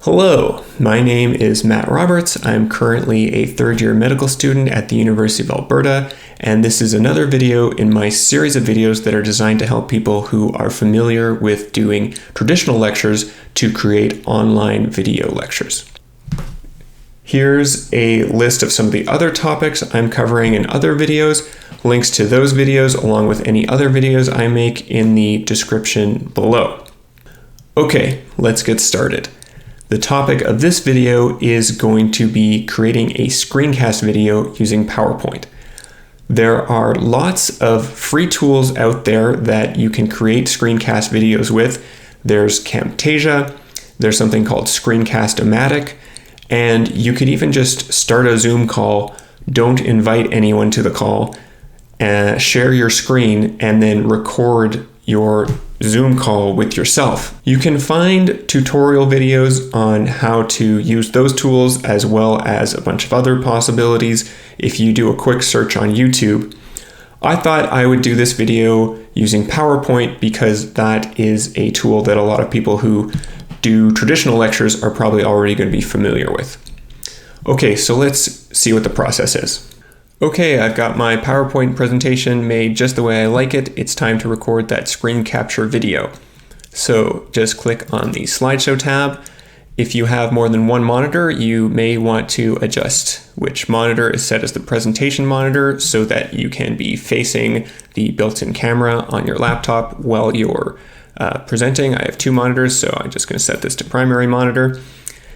Hello, my name is Matt Roberts. I'm currently a third-year medical student at the University of Alberta, and this is another video in my series of videos that are designed to help people who are familiar with doing traditional lectures to create online video lectures. Here's a list of some of the other topics I'm covering in other videos. Links to those videos, along with any other videos I make, in the description below. Okay, let's get started. The topic of this video is going to be creating a screencast video using PowerPoint. There are lots of free tools out there that you can create screencast videos with. There's Camtasia, there's something called Screencast-O-Matic, and you could even just start a Zoom call, don't invite anyone to the call, share your screen, and then record your Zoom call with yourself. You can find tutorial videos on how to use those tools as well as a bunch of other possibilities if you do a quick search on YouTube. I thought I would do this video using PowerPoint because that is a tool that a lot of people who do traditional lectures are probably already going to be familiar with. Okay, so let's see what the process is. Okay, I've got my PowerPoint presentation made just the way I like it. It's time to record that screen capture video. So just click on the slideshow tab. If you have more than one monitor, you may want to adjust which monitor is set as the presentation monitor so that you can be facing the built-in camera on your laptop while you're presenting. I have two monitors, so I'm just going to set this to primary monitor.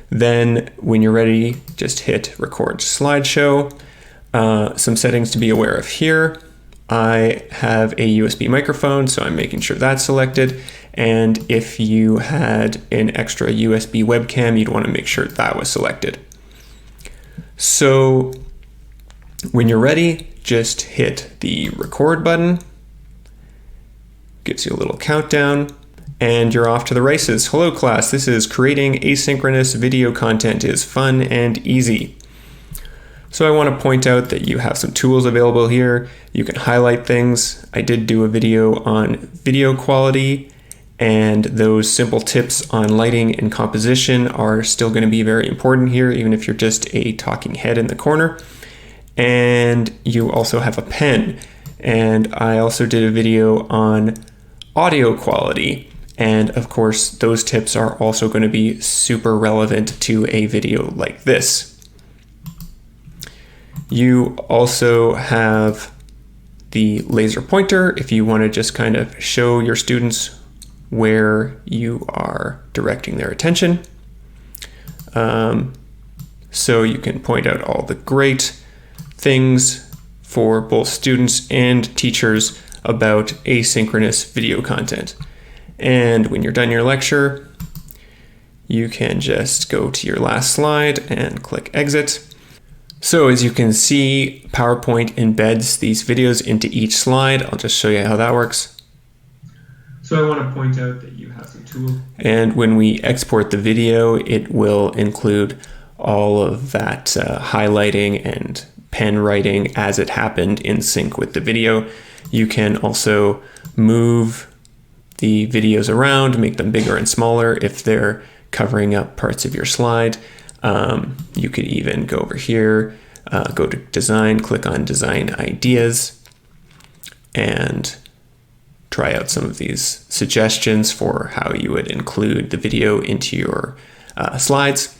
Then when you're ready, just hit record slideshow. Some settings to be aware of here. I have a USB microphone, so I'm making sure that's selected. And if you had an extra USB webcam, you'd want to make sure that was selected. So when you're ready, just hit the record button. Gives you a little countdown, and you're off to the races. Hello class, this is creating asynchronous video content is fun and easy. So I want to point out that you have some tools available here. You can highlight things. I did do a video on video quality, and those simple tips on lighting and composition are still going to be very important here, even if you're just a talking head in the corner. And you also have a pen. And I also did a video on audio quality. And of course, those tips are also going to be super relevant to a video like this. You also have the laser pointer if you want to just kind of show your students where you are directing their attention. So you can point out all the great things for both students and teachers about asynchronous video content. And when you're done your lecture, you can just go to your last slide and click exit. So as you can see, PowerPoint embeds these videos into each slide. I'll just show you how that works. So I want to point out that you have some tools. And when we export the video, it will include all of that highlighting and pen writing as it happened in sync with the video. You can also move the videos around, make them bigger and smaller if they're covering up parts of your slide. You could even go over here, go to design, click on design ideas, and try out some of these suggestions for how you would include the video into your slides.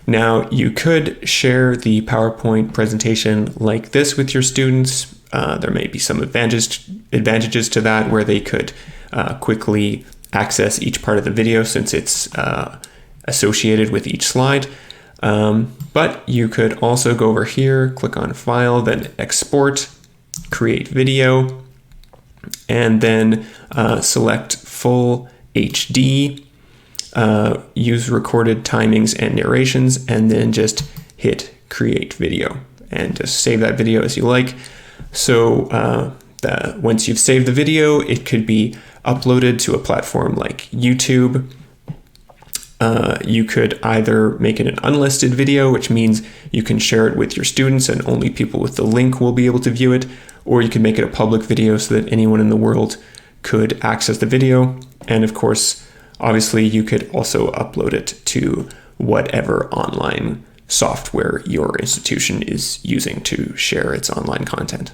Now, you could share the PowerPoint presentation like this with your students. There may be some advantages to that where they could quickly access each part of the video since it's associated with each slide. But you could also go over here, click on File, then Export, Create Video, and then select Full HD, use recorded timings and narrations, and then just hit Create Video, and just save that video as you like. So once you've saved the video, it could be uploaded to a platform like YouTube. You could either make it an unlisted video, which means you can share it with your students and only people with the link will be able to view it, or you can make it a public video so that anyone in the world could access the video. And of course, Obviously, you could also upload it to whatever online software your institution is using to share its online content.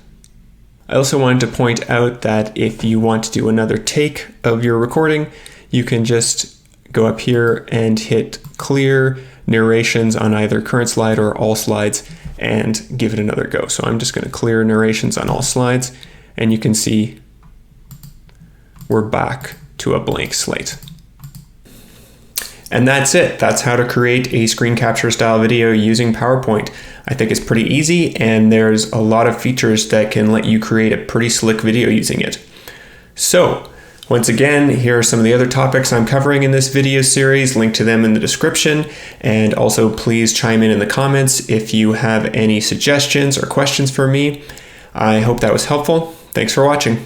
I also wanted to point out that if you want to do another take of your recording, you can just go up here and hit clear narrations on either current slide or all slides and give it another go. So I'm just going to clear narrations on all slides, and you can see we're back to a blank slate. And that's it. That's how to create a screen capture style video using PowerPoint. I think it's pretty easy, and there's a lot of features that can let you create a pretty slick video using it. So, once again, here are some of the other topics I'm covering in this video series, link to them in the description, and also please chime in the comments if you have any suggestions or questions for me. I hope that was helpful. Thanks for watching.